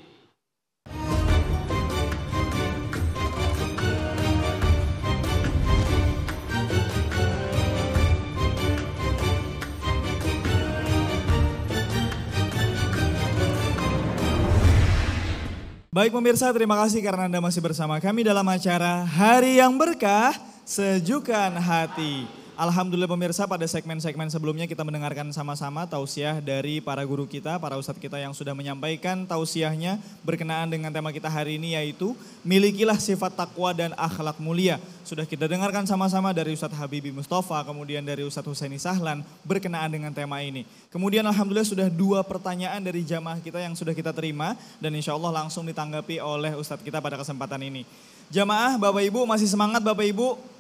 Baik pemirsa, terima kasih karena Anda masih bersama kami dalam acara Hari yang Berkah, Sejukkan Hati. Alhamdulillah pemirsa, pada segmen-segmen sebelumnya kita mendengarkan sama-sama tausiah dari para guru kita, para ustadz kita yang sudah menyampaikan tausiahnya berkenaan dengan tema kita hari ini, yaitu milikilah sifat takwa dan akhlak mulia. Sudah kita dengarkan sama-sama dari Ustadz Habibi Mustafa, kemudian dari Ustadz Husaini Sahlan berkenaan dengan tema ini. Kemudian alhamdulillah sudah 2 pertanyaan dari jamaah kita yang sudah kita terima dan insya Allah langsung ditanggapi oleh Ustadz kita pada kesempatan ini. Jamaah, Bapak Ibu masih semangat Bapak Ibu?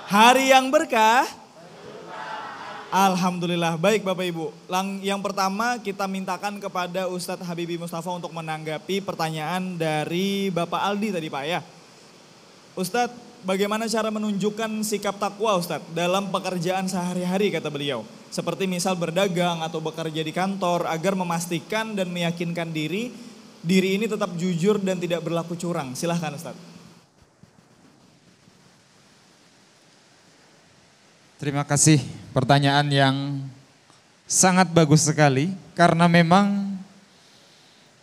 Hari yang berkah? Alhamdulillah, baik Bapak Ibu. Yang pertama kita mintakan kepada Ustadz Habibi Mustafa untuk menanggapi pertanyaan dari Bapak Aldi tadi Pak ya. Ustadz, bagaimana cara menunjukkan sikap takwa Ustadz dalam pekerjaan sehari-hari kata beliau. Seperti misal berdagang atau bekerja di kantor agar memastikan dan meyakinkan diri ini tetap jujur dan tidak berlaku curang. Silahkan Ustadz. Terima kasih, pertanyaan yang sangat bagus sekali karena memang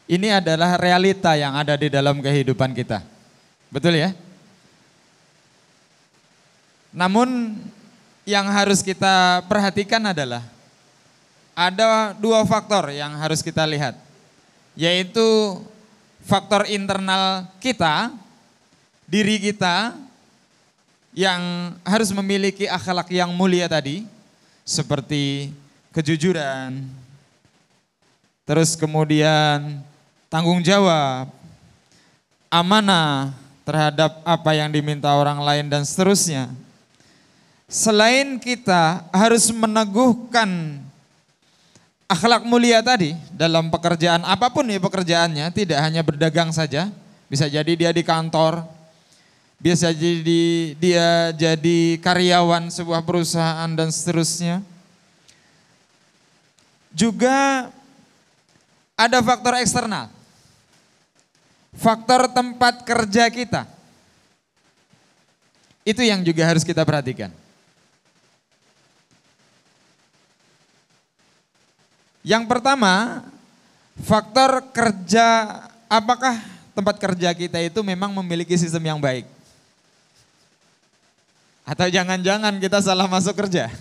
ini adalah realita yang ada di dalam kehidupan kita. Betul ya? Namun yang harus kita perhatikan adalah ada 2 faktor yang harus kita lihat, yaitu faktor internal kita, diri kita, yang harus memiliki akhlak yang mulia tadi, seperti kejujuran, terus kemudian tanggung jawab, amanah terhadap apa yang diminta orang lain dan seterusnya. Selain kita harus meneguhkan akhlak mulia tadi dalam pekerjaan apapun ya pekerjaannya, tidak hanya berdagang saja, bisa jadi dia di kantor, bisa jadi dia jadi karyawan sebuah perusahaan dan seterusnya. Juga ada faktor eksternal. Faktor tempat kerja kita. Itu yang juga harus kita perhatikan. Yang pertama, faktor kerja, apakah tempat kerja kita itu memang memiliki sistem yang baik? Atau jangan-jangan kita salah masuk kerja.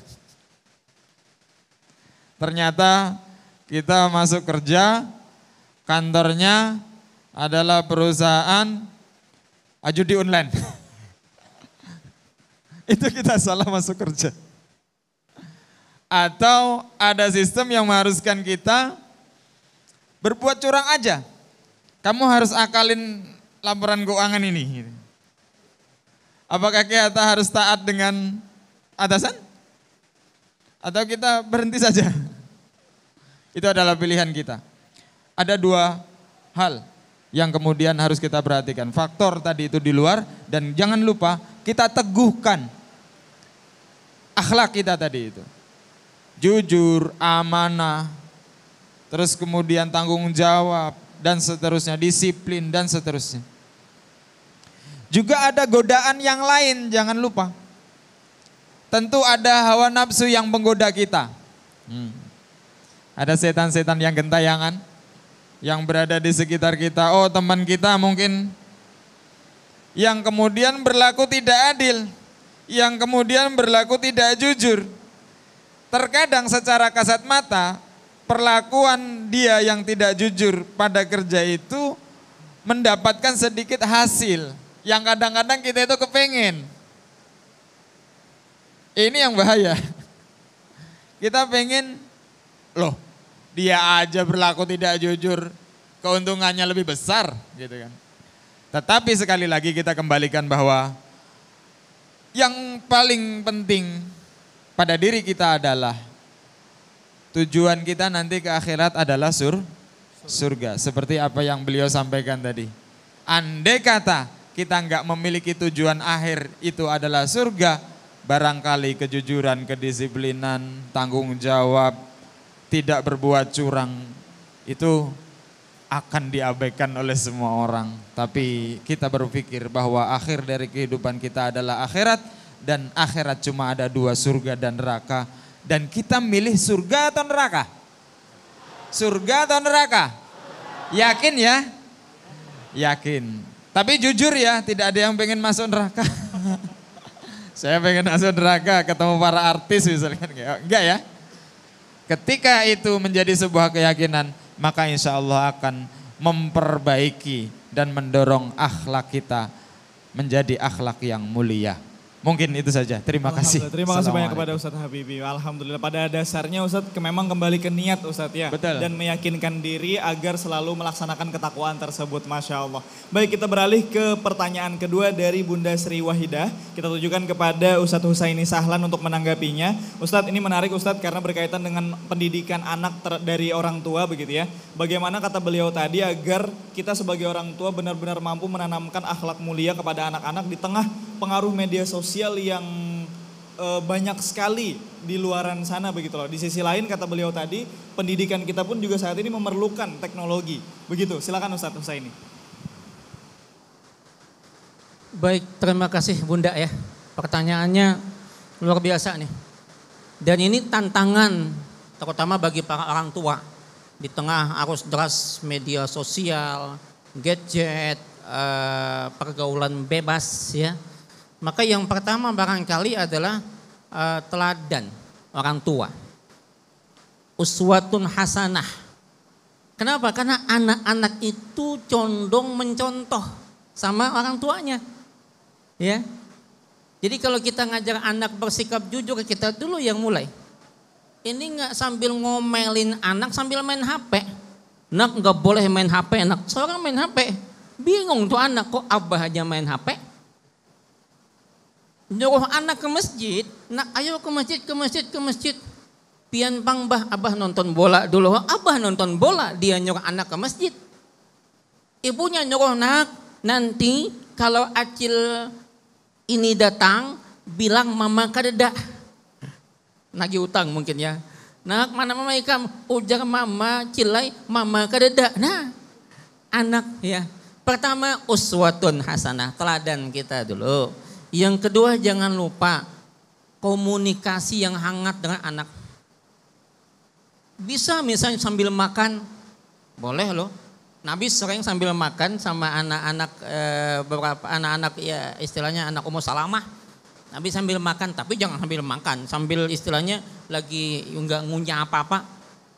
Ternyata kita masuk kerja, kantornya adalah perusahaan judi online. Itu kita salah masuk kerja. Atau ada sistem yang mengharuskan kita berbuat curang aja. Kamu harus akalin laporan keuangan ini. Apakah kita harus taat dengan atasan? Atau kita berhenti saja? Itu adalah pilihan kita. Ada 2 hal yang kemudian harus kita perhatikan. Faktor tadi itu di luar dan jangan lupa kita teguhkan akhlak kita tadi itu. Jujur, amanah, terus kemudian tanggung jawab dan seterusnya, disiplin dan seterusnya. Juga ada godaan yang lain, jangan lupa. Tentu ada hawa nafsu yang menggoda kita. Ada setan-setan yang gentayangan, yang berada di sekitar kita. Oh, teman kita mungkin yang kemudian berlaku tidak adil, yang kemudian berlaku tidak jujur. Terkadang secara kasat mata, perlakuan dia yang tidak jujur pada kerja itu mendapatkan sedikit hasil yang kadang-kadang kita itu kepengen. Ini yang bahaya. Kita pengen, loh dia aja berlaku tidak jujur, keuntungannya lebih besar gitu kan. Tetapi sekali lagi kita kembalikan bahwa yang paling penting pada diri kita adalah tujuan kita nanti ke akhirat adalah surga. Seperti apa yang beliau sampaikan tadi. Andai kata kita nggak memiliki tujuan akhir itu adalah surga, barangkali kejujuran, kedisiplinan, tanggung jawab, tidak berbuat curang itu akan diabaikan oleh semua orang. Tapi kita berpikir bahwa akhir dari kehidupan kita adalah akhirat, dan akhirat cuma ada dua, surga dan neraka. Dan kita milih surga atau neraka? Surga atau neraka? Yakin ya? Yakin. Tapi jujur ya, tidak ada yang pengen masuk neraka. Saya pengen masuk neraka ketemu para artis misalkan. Enggak ya? Ketika itu menjadi sebuah keyakinan, maka insya Allah akan memperbaiki dan mendorong akhlak kita menjadi akhlak yang mulia. Mungkin itu saja. Terima kasih. Terima kasih banyak kepada Ustadz Habibie. Alhamdulillah, pada dasarnya Ustadz memang kembali ke niat Ustadz ya. Betul. Dan meyakinkan diri agar selalu melaksanakan ketakwaan tersebut. Masya Allah. Baik, kita beralih ke pertanyaan kedua dari Bunda Sri Wahidah. Kita tujukan kepada Ustadz Husaini Sahlan untuk menanggapinya. Ustadz, ini menarik Ustadz karena berkaitan dengan pendidikan anak dari orang tua begitu ya. Bagaimana kata beliau tadi agar kita sebagai orang tua benar-benar mampu menanamkan akhlak mulia kepada anak-anak di tengah pengaruh media sosial yang banyak sekali di luaran sana begitu loh. Di sisi lain kata beliau tadi, pendidikan kita pun juga saat ini memerlukan teknologi. Begitu, silakan Ustadz Husaini. Baik, terima kasih Bunda ya. Pertanyaannya luar biasa nih. Dan ini tantangan terutama bagi para orang tua. Di tengah arus deras media sosial, gadget, pergaulan bebas ya. Maka yang pertama barangkali adalah teladan orang tua. Uswatun hasanah. Kenapa? Karena anak-anak itu condong mencontoh sama orang tuanya. Ya. Jadi kalau kita ngajar anak bersikap jujur, kita dulu yang mulai. Ini nggak sambil ngomelin anak sambil main HP. Nak nggak boleh main HP, anak seorang main HP. Bingung tuh anak, kok abah aja main HP. Nyuruh anak ke masjid, nak ayo ke masjid. Pian pang abah nonton bola dulu, abah nonton bola, dia nyuruh anak ke masjid. Ibunya nyuruh nak, nanti kalau acil ini datang, bilang mama kadeda. Nagih utang mungkin ya. Nak mana mama ikam, ujar mama cilai, mama kadeda. Nah anak ya, pertama uswatun hasanah, teladan kita dulu. Yang kedua jangan lupa komunikasi yang hangat dengan anak. Bisa misalnya sambil makan, boleh loh. Nabi sering sambil makan sama anak-anak beberapa anak-anak ya istilahnya anak Ummu Salamah. Nabi sambil makan, tapi jangan sambil makan, sambil istilahnya lagi enggak ngunyah apa-apa.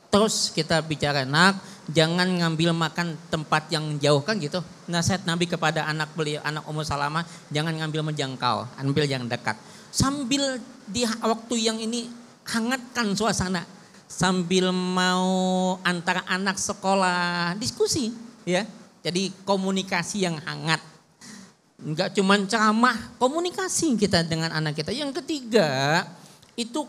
Terus kita bicara, nak jangan ngambil makan tempat yang jauh kan gitu. Nasihat Nabi kepada anak beliau, anak Ummu Salamah, jangan ngambil menjangkau, ambil yang dekat. Sambil di waktu yang ini hangatkan suasana. Sambil mau antara anak sekolah diskusi ya. Jadi komunikasi yang hangat. Enggak cuman ceramah, komunikasi kita dengan anak kita. Yang ketiga itu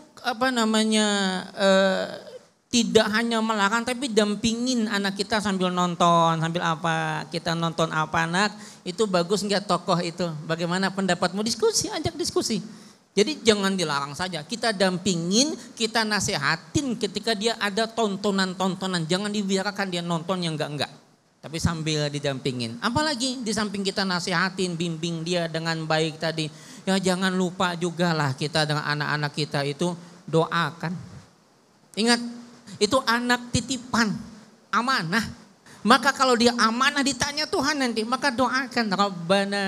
tidak hanya melarang tapi dampingin anak kita sambil nonton, sambil apa, kita nonton apa anak, itu bagus enggak tokoh itu, bagaimana pendapatmu, diskusi, ajak diskusi. Jadi jangan dilarang saja, kita dampingin, kita nasihatin ketika dia ada tontonan-tontonan, jangan dibiarkan dia nonton yang enggak. Tapi sambil didampingin, apalagi di samping kita nasihatin, bimbing dia dengan baik tadi, ya jangan lupa juga lah kita dengan anak-anak kita itu doakan. Ingat, itu anak titipan, amanah. Maka kalau dia amanah ditanya Tuhan nanti, maka doakan Rabbana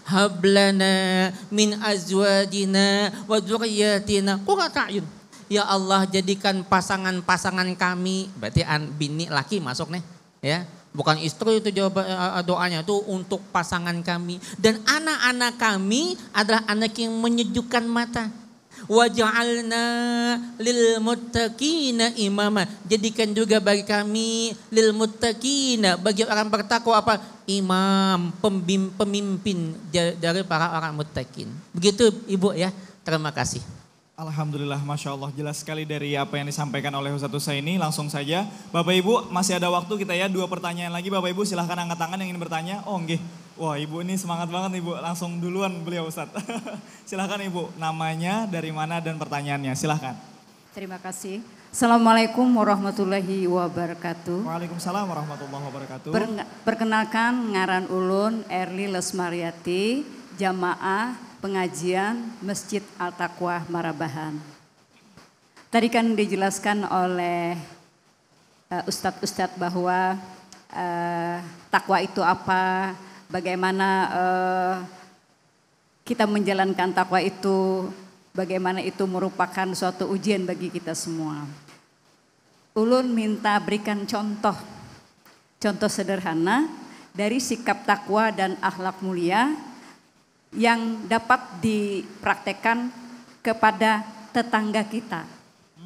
hablana min azwajina wa dzurriyyatina qurrata a'yun. Ya Allah jadikan pasangan-pasangan kami, berarti bini laki masuk nih, ya. Bukan istri itu jawab doanya, itu untuk pasangan kami. Dan anak-anak kami adalah anak yang menyejukkan mata. Waj'alna lil muttaqina imama. Jadikan juga bagi kami lil muttaqina, bagi orang bertakwa apa? Imam, pemimpin dari para orang muttaqin. Begitu Ibu ya. Terima kasih. Alhamdulillah, Masya Allah, jelas sekali dari apa yang disampaikan oleh Ustadz Husaini. Langsung saja, Bapak Ibu masih ada waktu kita ya, 2 pertanyaan lagi. Bapak Ibu silahkan angkat tangan yang ingin bertanya. Oh nggih, wah Ibu ini semangat banget Ibu, langsung duluan beliau Ustadz. Silahkan Ibu, namanya, dari mana dan pertanyaannya, silahkan. Terima kasih. Assalamualaikum warahmatullahi wabarakatuh. Waalaikumsalam warahmatullahi wabarakatuh. Perkenalkan ngaran ulun Erli Lesmariati, jamaah pengajian Masjid Al-Taqwa Marabahan. Tadi kan dijelaskan oleh ustadz-ustadz bahwa takwa itu apa, bagaimana kita menjalankan takwa itu, bagaimana itu merupakan suatu ujian bagi kita semua. Ulun minta berikan contoh sederhana dari sikap takwa dan akhlak mulia yang dapat dipraktekkan kepada tetangga kita.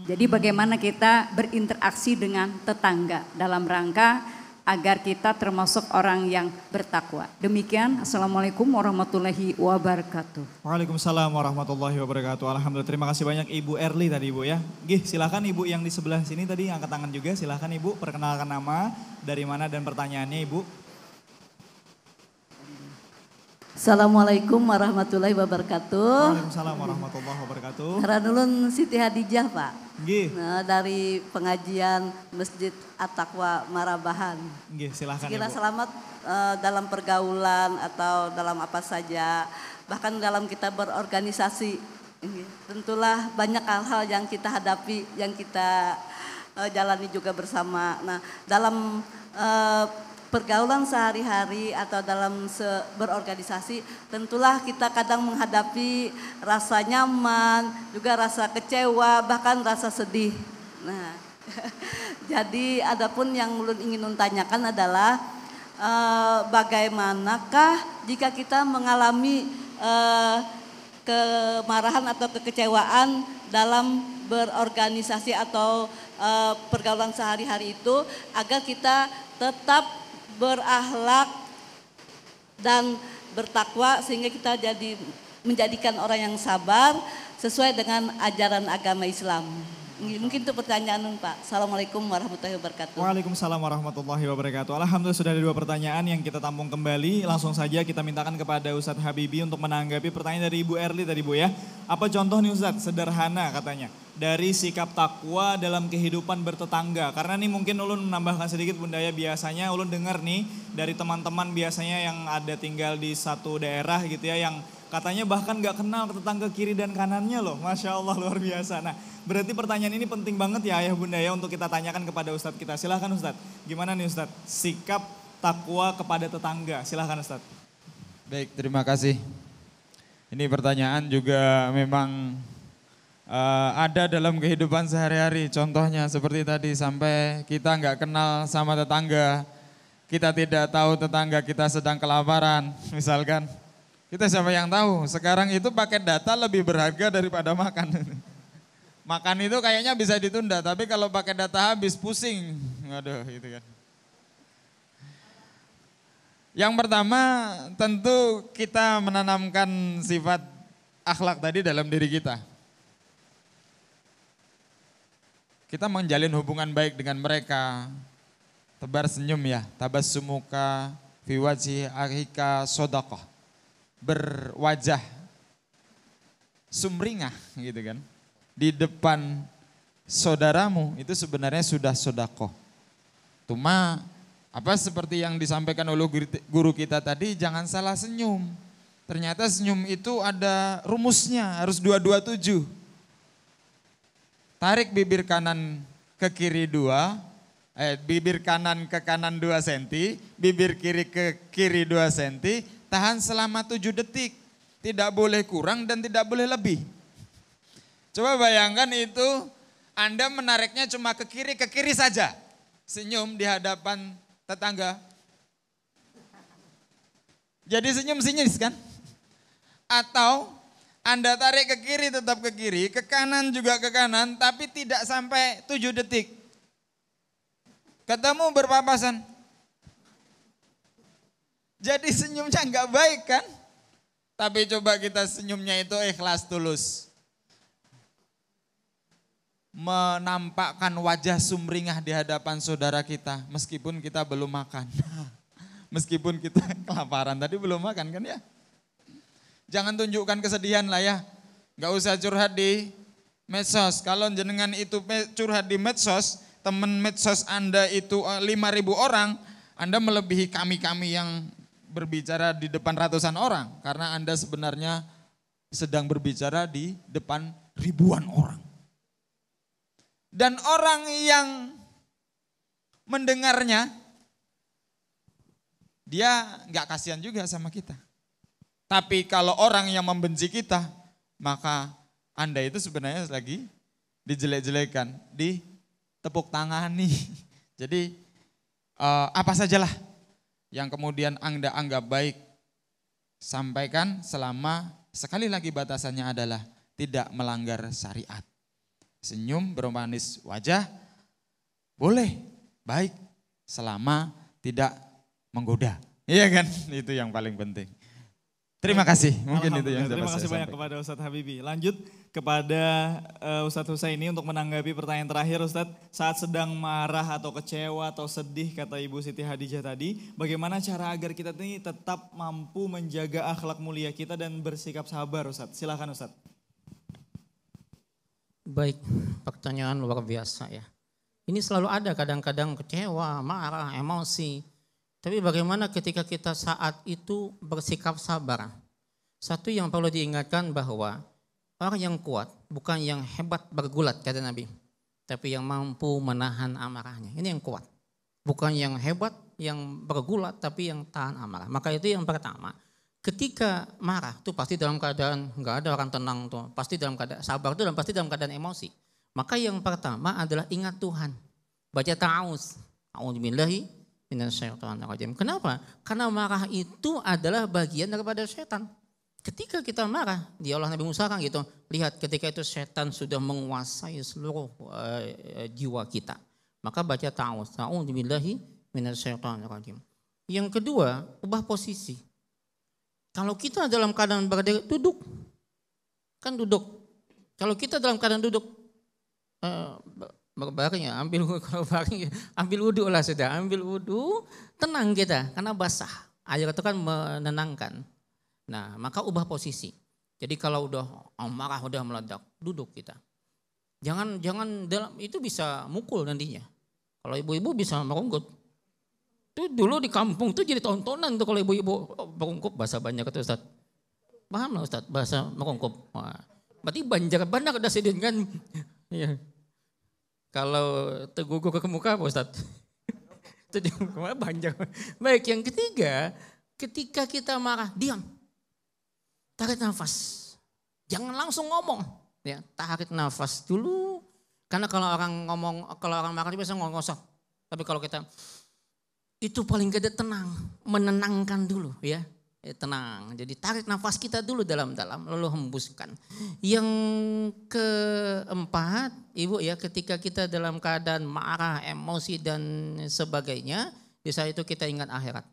Jadi bagaimana kita berinteraksi dengan tetangga dalam rangka agar kita termasuk orang yang bertakwa. Demikian, Assalamualaikum warahmatullahi wabarakatuh. Waalaikumsalam warahmatullahi wabarakatuh. Alhamdulillah, terima kasih banyak Ibu Erli tadi Ibu ya. Gih, silakan Ibu yang di sebelah sini tadi angkat tangan juga. Silakan Ibu, perkenalkan nama, dari mana dan pertanyaannya Ibu. Assalamualaikum warahmatullahi wabarakatuh. Waalaikumsalam warahmatullahi wabarakatuh. Haranulun Siti Hadijah Pak. Nggih. Nah, dari pengajian Masjid At-Taqwa Marabahan. Nggih, silakan Kira Ibu. selamat dalam pergaulan atau dalam apa saja, bahkan dalam kita berorganisasi. Tentulah banyak hal-hal yang kita hadapi, yang kita jalani juga bersama. Nah, dalam pergaulan sehari-hari atau dalam berorganisasi, tentulah kita kadang menghadapi rasa nyaman, juga rasa kecewa, bahkan rasa sedih. Nah, jadi adapun yang ulun ingin tanyakan adalah bagaimanakah jika kita mengalami kemarahan atau kekecewaan dalam berorganisasi atau pergaulan sehari-hari itu, agar kita tetap berakhlak dan bertakwa sehingga kita menjadikan orang yang sabar sesuai dengan ajaran agama Islam. Mungkin itu pertanyaan Pak. Assalamualaikum warahmatullahi wabarakatuh. Waalaikumsalam warahmatullahi wabarakatuh. Alhamdulillah sudah ada 2 pertanyaan yang kita tampung kembali. Langsung saja kita mintakan kepada Ustadz Habibi untuk menanggapi pertanyaan dari Ibu Erli tadi Bu ya. Apa contoh nih Ustadz, sederhana katanya, dari sikap takwa dalam kehidupan bertetangga. Karena nih mungkin ulun menambahkan sedikit Bunda ya, biasanya ulun dengar nih dari teman-teman biasanya yang ada tinggal di satu daerah gitu ya, yang katanya bahkan gak kenal tetangga kiri dan kanannya loh. Masya Allah, luar biasa. Nah, berarti pertanyaan ini penting banget ya Ayah Bunda ya untuk kita tanyakan kepada Ustadz kita. Silahkan Ustadz, gimana nih Ustadz sikap takwa kepada tetangga? Silahkan Ustadz. Baik, terima kasih. Ini pertanyaan juga memang ada dalam kehidupan sehari-hari. Contohnya seperti tadi, sampai kita nggak kenal sama tetangga, kita tidak tahu tetangga kita sedang kelaparan misalkan. Kita siapa yang tahu, sekarang itu paket data lebih berharga daripada makan. Makan itu kayaknya bisa ditunda, tapi kalau pakai data habis pusing. Aduh, gitu kan. Yang pertama tentu kita menanamkan sifat akhlak tadi dalam diri kita. Kita menjalin hubungan baik dengan mereka. Tebar senyum ya, tabassumuka fi wajhi akhika shadaqah. Berwajah sumringah gitu kan. Di depan saudaramu itu sebenarnya sudah sedekah. Cuma apa seperti yang disampaikan oleh guru kita tadi, jangan salah senyum. Ternyata senyum itu ada rumusnya, harus 227. Tarik bibir kanan ke kiri 2, bibir kanan ke kanan 2 cm, bibir kiri ke kiri 2 cm, tahan selama 7 detik. Tidak boleh kurang dan tidak boleh lebih. Coba bayangkan itu, Anda menariknya cuma ke kiri saja. Senyum di hadapan tetangga. Jadi senyum sinis kan? Atau Anda tarik ke kiri tetap ke kiri, ke kanan juga ke kanan, tapi tidak sampai 7 detik. Ketemu berpapasan. Jadi senyumnya enggak baik kan? Tapi coba kita senyumnya itu ikhlas tulus. menampakkan wajah sumringah di hadapan saudara kita meskipun kita belum makan. Meskipun kita kelaparan tadi belum makan kan ya. Jangan tunjukkan kesedihan lah ya. Gak usah curhat di medsos. Kalau jenengan itu curhat di medsos, teman medsos Anda itu 5.000 orang, Anda melebihi kami-kami yang berbicara di depan ratusan orang. Karena Anda sebenarnya sedang berbicara di depan ribuan orang. Dan orang yang mendengarnya, dia gak kasihan juga sama kita. Tapi kalau orang yang membenci kita, maka Anda itu sebenarnya lagi dijelek-jelekan, ditepuk tangani. Jadi apa sajalah yang kemudian Anda anggap baik, sampaikan selama sekali lagi batasannya adalah tidak melanggar syariat. Senyum bermanis wajah boleh baik selama tidak menggoda. Iya kan? Itu yang paling penting. Terima kasih. Mungkin itu yang terima kasih banyak sampaikan. kepada Ustadz Habibi. Lanjut kepada Ustadz Husaini untuk menanggapi pertanyaan terakhir Ustadz. Saat sedang marah atau kecewa atau sedih kata Ibu Siti Hadijah tadi, bagaimana cara agar kita ini tetap mampu menjaga akhlak mulia kita dan bersikap sabar Ustadz? Silakan Ustadz. Baik, pertanyaan luar biasa ya. Ini selalu ada kadang-kadang kecewa, marah, emosi. Tapi bagaimana ketika kita saat itu bersikap sabar? Satu yang perlu diingatkan bahwa orang yang kuat bukan yang hebat bergulat kata Nabi. Tapi yang mampu menahan amarahnya. Ini yang kuat. Bukan yang hebat, yang bergulat tapi yang tahan amarah. Maka itu yang pertama. Ketika marah itu pasti dalam keadaan enggak ada orang tenang tuh. Pasti dalam keadaan sabar itu dan pasti dalam keadaan emosi. Maka yang pertama adalah ingat Tuhan. Baca ta'awuz. A'udzubillahi minasyaitonirrajim. Kenapa? Karena marah itu adalah bagian daripada setan. Ketika kita marah, dialah Nabi Musa kan gitu. Lihat ketika itu setan sudah menguasai seluruh jiwa kita. Maka baca ta'awuz. A'udzubillahi minasyaitonirrajim. Yang kedua, ubah posisi. Kalau kita dalam keadaan berdiri, duduk. Kan duduk. Kalau kita dalam keadaan duduk, berbaring ya, ambil wudhu lah sudah, ambil wudhu, tenang kita karena basah. Air itu kan menenangkan. Nah, maka ubah posisi. Jadi kalau udah marah, udah meledak, duduk kita. Jangan dalam itu bisa mukul nantinya. Kalau ibu-ibu bisa merungkut. Itu dulu di kampung tuh jadi tontonan tuh kalau ibu-ibu merungkup, bahasa banyak itu Ustaz. Paham lah Ustaz, bahasa merungkup. Wah, berarti banjar udah sidin kan. Iya. Kalau tegugur ke muka Pak Ustaz. Itu banyak. Baik, yang ketiga, ketika kita marah, diam. Tarik nafas. Jangan langsung ngomong. Ya, tarik nafas dulu. Karena kalau orang marah biasa ngosok. Tapi kalau kita, itu paling gak ada tenang. Menenangkan dulu ya. Tenang, jadi tarik nafas kita dulu dalam-dalam lalu hembuskan. Yang keempat, Ibu ya, ketika kita dalam keadaan marah, emosi dan sebagainya, di saat itu kita ingat akhirat.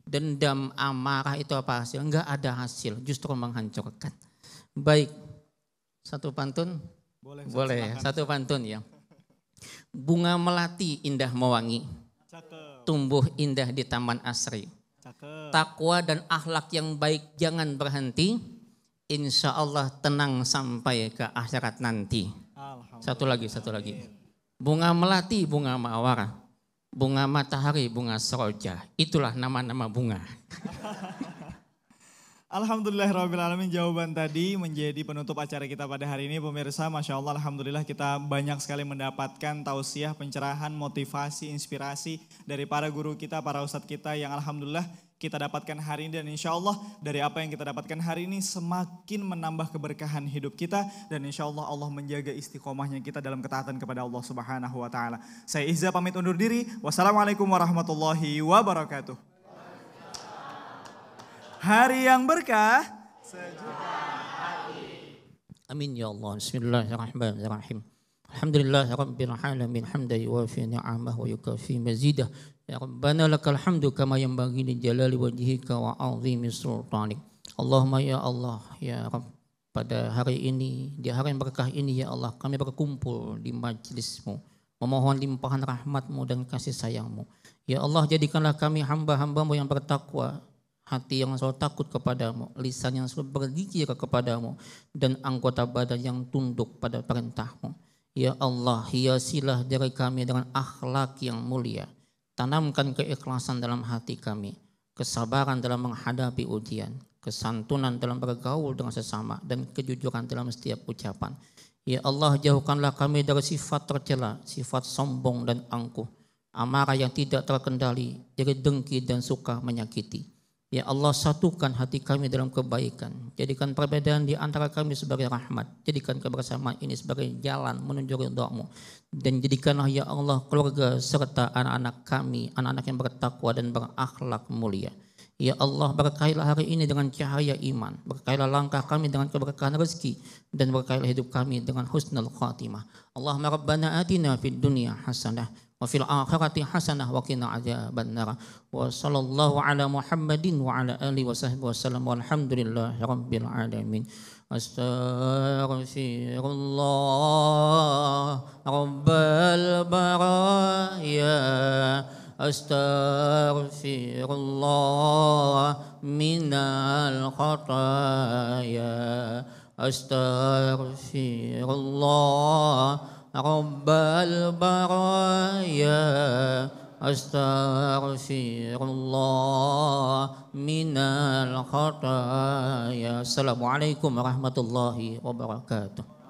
Dendam, amarah itu apa hasil? Enggak ada hasil, justru menghancurkan. Baik, satu pantun? Boleh, satu pantun ya. Bunga melati indah mewangi, tumbuh indah di taman asri. Takwa dan akhlak yang baik jangan berhenti. Insya Allah tenang sampai ke akhirat nanti. Satu lagi. Bunga melati, bunga mawar, bunga matahari, bunga seroja. Itulah nama-nama bunga. Alhamdulillahirrahmanirrahim, jawaban tadi menjadi penutup acara kita pada hari ini. Pemirsa, Masya Allah, Alhamdulillah kita banyak sekali mendapatkan tausiah, pencerahan, motivasi, inspirasi dari para guru kita, para ustadz kita yang Alhamdulillah kita dapatkan hari ini. Dan insya Allah dari apa yang kita dapatkan hari ini semakin menambah keberkahan hidup kita. Dan insya Allah Allah menjaga istiqomahnya kita dalam ketaatan kepada Allah Subhanahu wa Ta'ala. Saya Izza pamit undur diri. Wassalamualaikum warahmatullahi wabarakatuh. Hari yang berkah sejuta hati. Amin ya Allah. Bismillahirrahmanirrahim. Alhamdulillah rabbil alamin hamdan yuwafi ni'amah wa yukafi mazidah. Ya Rabbana lakal hamdu kama yanbaghi li jalali wajhika wa 'azimi sultanik. Allahumma ya Allah ya Rabb, pada hari ini, di hari yang berkah ini ya Allah, kami berkumpul di majlis-Mu, memohon limpahan rahmat-Mu dan kasih sayang-Mu. Ya Allah, jadikanlah kami hamba-hamba-Mu yang bertakwa, hati yang selalu takut kepadamu, lisan yang selalu berzikir kepadamu, dan anggota badan yang tunduk pada perintahmu. Ya Allah, hiasilah diri kami dengan akhlak yang mulia. Tanamkan keikhlasan dalam hati kami, kesabaran dalam menghadapi ujian, kesantunan dalam bergaul dengan sesama, dan kejujuran dalam setiap ucapan. Ya Allah, jauhkanlah kami dari sifat tercela, sifat sombong dan angkuh, amarah yang tidak terkendali, iri dengki dan suka menyakiti. Ya Allah, satukan hati kami dalam kebaikan. Jadikan perbedaan di antara kami sebagai rahmat. Jadikan kebersamaan ini sebagai jalan menuju ridha-Mu. Dan jadikanlah ya Allah keluarga serta anak-anak kami, anak-anak yang bertakwa dan berakhlak mulia. Ya Allah, berkahilah hari ini dengan cahaya iman. Berkahilah langkah kami dengan keberkahan rezeki. Dan berkahilah hidup kami dengan husnul khatimah. Allahumma rabbana atina fid dunya hasanah. Wa fil akhirati hasanah wa qina adzabannar. Wa sallallahu ala Muhammadin wa ala alihi wa sahbihi wasallam walhamdulillahi rabbil alamin. Astaghfirullah rabbal baraya. Astaghfirullah minal khataya. Astaghfirullah Rabbal baraya. Astaghfirullah minal khataya. Assalamualaikum warahmatullahi wabarakatuh.